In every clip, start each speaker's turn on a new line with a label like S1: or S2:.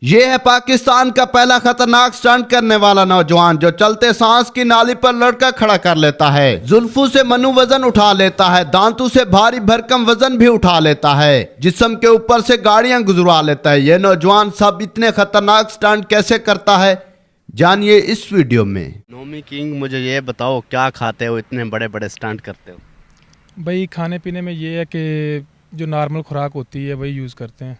S1: یہ ہے پاکستان کا پہلا خطرناک سٹنٹ کرنے والا نوجوان جو چلتے سانس کی نالی پر لڑکا کھڑا کر لیتا ہے، زلفوں سے منو وزن اٹھا لیتا ہے، دانتوں سے بھاری بھرکم وزن بھی اٹھا لیتا ہے، جسم کے اوپر سے گاڑیاں گزروا لیتا ہے۔ یہ نوجوان سب اتنے خطرناک سٹنٹ کیسے کرتا ہے، جانیے اس ویڈیو میں۔
S2: نومی کنگ، مجھے یہ بتاؤ کیا کھاتے ہو اتنے بڑے بڑے سٹنٹ کرتے ہو؟
S3: بھائی کھانے پینے میں یہ ہے کہ جو نارمل خوراک ہوتی ہے وہی یوز کرتے ہیں،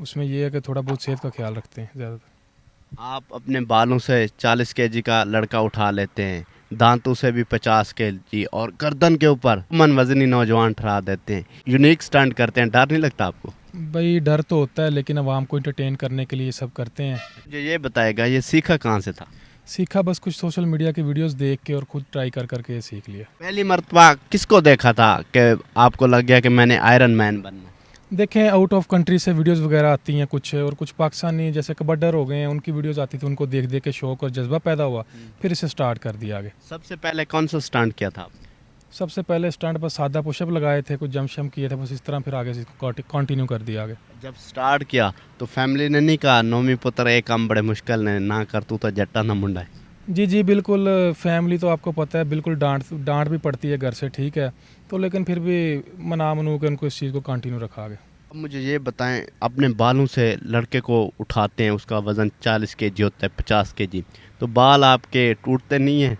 S3: اس میں یہ ہے کہ تھوڑا بہت صحت کا خیال رکھتے ہیں زیادہ تر۔
S2: آپ اپنے بالوں سے 40 کے جی کا لڑکا اٹھا لیتے ہیں، دانتوں سے بھی 50 کے جی، اور گردن کے اوپر من وزنی نوجوان ٹھہرا دیتے ہیں۔ یونیک سٹنٹ کرتے ہیں، ڈر نہیں لگتا آپ کو؟
S3: بھائی ڈر تو ہوتا ہے لیکن عوام کو انٹرٹین کرنے کے لیے یہ سب کرتے ہیں۔
S2: مجھے یہ بتائے گا، یہ سیکھا کہاں سے تھا؟
S3: سیکھا بس کچھ سوشل میڈیا کی ویڈیوز دیکھ کے اور خود ٹرائی کر کر کے یہ سیکھ لیا۔
S2: پہلی مرتبہ کس کو دیکھا تھا کہ آپ کو لگ گیا کہ میں نے آئرن مین بننا؟
S3: دیکھیں آؤٹ آف کنٹری سے ویڈیوز وغیرہ آتی ہیں کچھ، اور کچھ پاکستانی جیسے کبڈر ہو گئے ہیں ان کی ویڈیوز آتی تھی، ان کو دیکھ دیکھ کے شوق اور جذبہ پیدا ہوا، پھر اسے سٹارٹ کر دیا آگے۔
S2: سب سے پہلے کون سا سٹنٹ کیا تھا آپ نے؟
S3: سب سے پہلے سٹنٹ بس سادہ پش اپ لگائے تھے، کچھ جمپ شم کیے تھے، بس اس طرح پھر آگے سے کنٹینیو کر دیا آگے۔
S2: جب سٹارٹ کیا تو فیملی نے نہیں کہا نومی پتر ایک کام بڑے مشکل نے نہ کر تو جٹا نہ منڈا ہے؟
S3: جی جی بالکل، فیملی تو آپ کو پتہ ہے بالکل ڈانٹ بھی پڑتی ہے گھر سے، ٹھیک ہے، تو لیکن پھر بھی منا منو کے ان کو اس چیز کو کنٹینیو رکھا گیا۔
S2: اب مجھے یہ بتائیں، اپنے بالوں سے لڑکے کو اٹھاتے ہیں، اس کا وزن 40 کے جی ہوتا ہے، 50 کے جی، تو بال آپ کے ٹوٹتے نہیں ہیں؟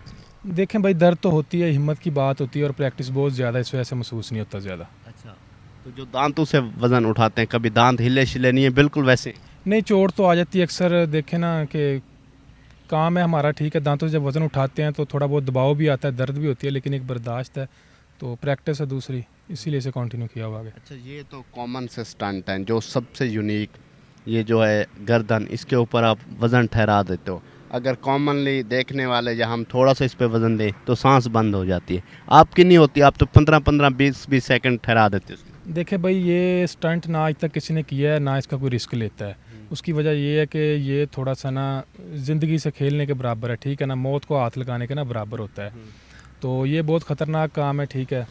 S3: دیکھیں بھائی درد تو ہوتی ہے، ہمت کی بات ہوتی ہے، اور پریکٹس بہت زیادہ، اس وجہ سے محسوس نہیں ہوتا زیادہ۔
S2: اچھا، تو جو دانتوں سے وزن اٹھاتے ہیں کبھی دانت ہلے شلے نہیں ہیں؟ بالکل ویسے؟
S3: نہیں چوٹ تو آ جاتی ہے اکثر، دیکھیں نا کہ کام ہے ہمارا، ٹھیک ہے، دانتوں سے جب وزن اٹھاتے ہیں تو تھوڑا بہت دباؤ بھی آتا ہے، درد بھی ہوتی ہے، لیکن ایک برداشت ہے، تو پریکٹس ہے دوسری، اسی لیے اسے کنٹینیو کیا ہوا ہے۔
S2: اچھا، یہ تو کامن سے سٹنٹ ہیں، جو سب سے یونیک یہ جو ہے گردن، اس کے اوپر آپ وزن ٹھہرا دیتے ہو۔ اگر کامنلی دیکھنے والے یا ہم تھوڑا سا اس پہ وزن دیں تو سانس بند ہو جاتی ہے، آپ کی نہیں ہوتی، آپ تو 15-20 سیکنڈ ٹھہرا دیتے ہو۔
S3: دیکھیں بھائی یہ سٹنٹ نہ آج تک کسی نے کیا ہے، نہ اس کا کوئی رسک لیتا ہے، اس کی وجہ یہ ہے کہ یہ تھوڑا سا نا زندگی سے کھیلنے کے برابر ہے، ٹھیک ہے نا، موت کو ہاتھ لگانے کے نا برابر ہوتا ہے، تو یہ بہت خطرناک کام ہے، ٹھیک ہے،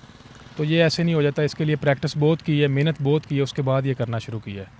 S3: تو یہ ایسے نہیں ہو جاتا، اس کے لیے پریکٹس بہت کی ہے، محنت بہت کی ہے، اس کے بعد یہ کرنا شروع کیا ہے۔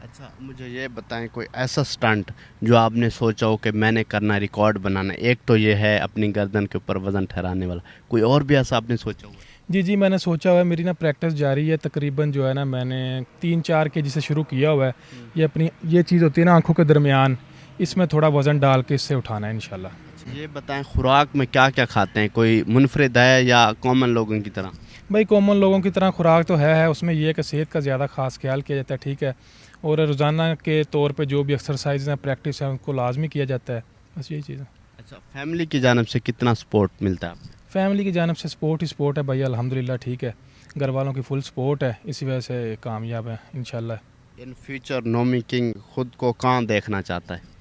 S2: اچھا، مجھے یہ بتائیں کوئی ایسا سٹنٹ جو آپ نے سوچا ہو کہ میں نے کرنا، ریکارڈ بنانا ہے؟ ایک تو یہ ہے اپنی گردن کے اوپر وزن ٹھہرانے والا، کوئی اور بھی ایسا آپ نے سوچا ہوا؟
S3: جی جی میں نے سوچا ہوا ہے، میری نا پریکٹس جاری ہے، تقریباً جو ہے نا میں نے 3-4 کے جسے شروع کیا ہوا ہے، یہ اپنی یہ چیز ہوتی ہے نا آنکھوں کے درمیان، اس میں تھوڑا وزن ڈال کے اس سے اٹھانا ہے انشاءاللہ۔
S2: یہ بتائیں خوراک میں کیا کیا کھاتے ہیں؟ کوئی منفرد ہے یا کامن لوگوں کی طرح؟
S3: بھائی کامن لوگوں کی طرح خوراک تو ہے، اس میں یہ ہے کہ صحت کا زیادہ خاص خیال کیا جاتا ہے، ٹھیک ہے، اور روزانہ کے طور پہ جو بھی ایکسرسائز ہیں، پریکٹس ہیں، ان کو لازمی کیا جاتا ہے، بس یہی چیز ہے۔
S2: اچھا، فیملی کی جانب سے کتنا سپورٹ ملتا ہے آپ کو؟
S3: فیملی کی جانب سے سپورٹ ہی سپورٹ ہے بھائی، الحمدللہ، ٹھیک ہے، گھر والوں کی فل سپورٹ ہے، اسی وجہ سے کامیاب ہے انشاءاللہ۔
S2: ان فیوچر نومی کنگ خود کو کہاں دیکھنا چاہتا ہے؟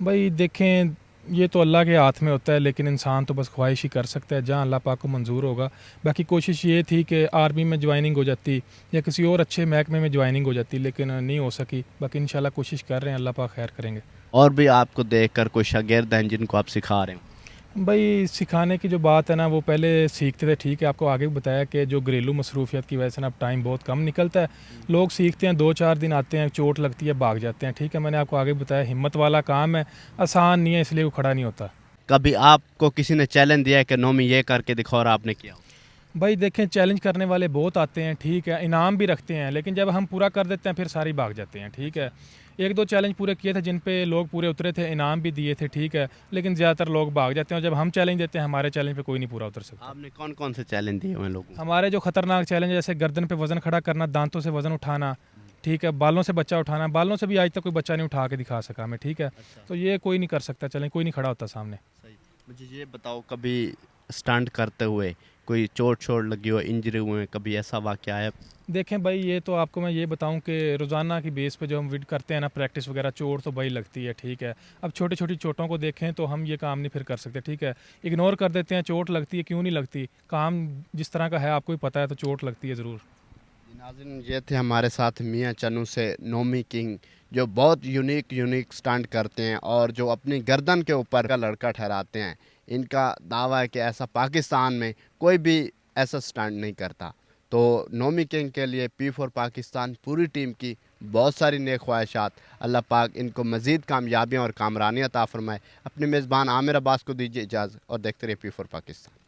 S3: بھائی دیکھیں یہ تو اللہ کے ہاتھ میں ہوتا ہے، لیکن انسان تو بس خواہش ہی کر سکتا ہے جہاں اللہ پاک کو منظور ہوگا۔ باقی کوشش یہ تھی کہ آرمی میں جوائننگ ہو جاتی یا کسی اور اچھے محکمے میں جوائننگ ہو جاتی، لیکن نہیں ہو سکی، باقی انشاءاللہ کوشش کر رہے ہیں، اللہ پاک خیر کریں گے۔
S2: اور بھی آپ کو دیکھ کر کوئی شاگرد ہیں جن کو آپ سکھا رہے ہیں؟
S3: بھائی سکھانے کی جو بات ہے نا وہ پہلے سیکھتے تھے، ٹھیک ہے، آپ کو آگے بھی بتایا کہ جو گھریلو مصروفیت کی وجہ سے نا اب ٹائم بہت کم نکلتا ہے، لوگ سیکھتے ہیں 2-4 دن آتے ہیں، چوٹ لگتی ہے، بھاگ جاتے ہیں، ٹھیک ہے، میں نے آپ کو آگے بتایا ہمت والا کام ہے، آسان نہیں ہے، اس لیے وہ کھڑا نہیں ہوتا۔
S2: کبھی آپ کو کسی نے چیلنج دیا ہے کہ نومی یہ کر کے دکھاؤ اور آپ نے کیا ہو؟
S3: بھائی دیکھیں چیلنج کرنے والے بہت آتے ہیں، ٹھیک ہے، انعام بھی رکھتے ہیں، لیکن جب ہم پورا کر دیتے ہیں پھر ساری بھاگ جاتے ہیں، ٹھیک ہے، 1-2 چیلنج پورے کیے تھے جن پہ لوگ پورے اترے تھے، انعام بھی دیے تھے، ٹھیک ہے، لیکن زیادہ تر لوگ بھاگ جاتے ہیں، اور جب ہم چیلنج دیتے ہیں ہمارے چیلنج پہ کوئی نہیں پورا اتر سکتا۔
S2: آپ نے کون کون سے چیلنج دیے ہوئے لوگوں کو؟
S3: ہمارے جو خطرناک چیلنج جیسے گردن پہ وزن کھڑا کرنا، دانتوں سے وزن اٹھانا، ٹھیک ہے، بالوں سے بچہ اٹھانا، بالوں سے بھی آج تک کوئی بچہ نہیں اٹھا کے دکھا سکا ہمیں، ٹھیک ہے، تو یہ کوئی نہیں کر سکتا چیلنج، کوئی نہیں کھڑا ہوتا سامنے۔
S2: صحیح، مجھے یہ بتاؤ کبھی سٹنٹ کرتے ہوئے کوئی چوٹ لگی ہو، انجری ہوئے، کبھی ایسا واقعہ ہے؟
S3: دیکھیں بھائی یہ تو آپ کو میں یہ بتاؤں کہ روزانہ کی بیس پہ جو ہم وڈ کرتے ہیں نا پریکٹس وغیرہ، چوٹ تو بھائی لگتی ہے، ٹھیک ہے، اب چھوٹی چھوٹی چوٹوں کو دیکھیں تو ہم یہ کام نہیں پھر کر سکتے، ٹھیک ہے، اگنور کر دیتے ہیں، چوٹ لگتی ہے، کیوں نہیں لگتی، کام جس طرح کا ہے آپ کو ہی پتہ ہے، تو چوٹ لگتی ہے ضرور۔
S2: ناظرین، یہ تھے ہمارے ساتھ میاں چنو سے نومی کنگ، جو بہت یونیک سٹنٹ کرتے ہیں اور جو اپنی گردن کے اوپر کا لڑکا ٹھہراتے ہیں۔ ان کا دعویٰ ہے کہ ایسا پاکستان میں کوئی بھی ایسا سٹنٹ نہیں کرتا۔ تو نومی کنگ کے لیے P4 پاکستان پوری ٹیم کی بہت ساری نیک خواہشات. اللہ پاک ان کو مزید کامیابیاں اور کامرانی عطا فرمائے. اپنے میزبان عامر عباس کو دیجیے اجازت اور دیکھتے رہیے P4 پاکستان.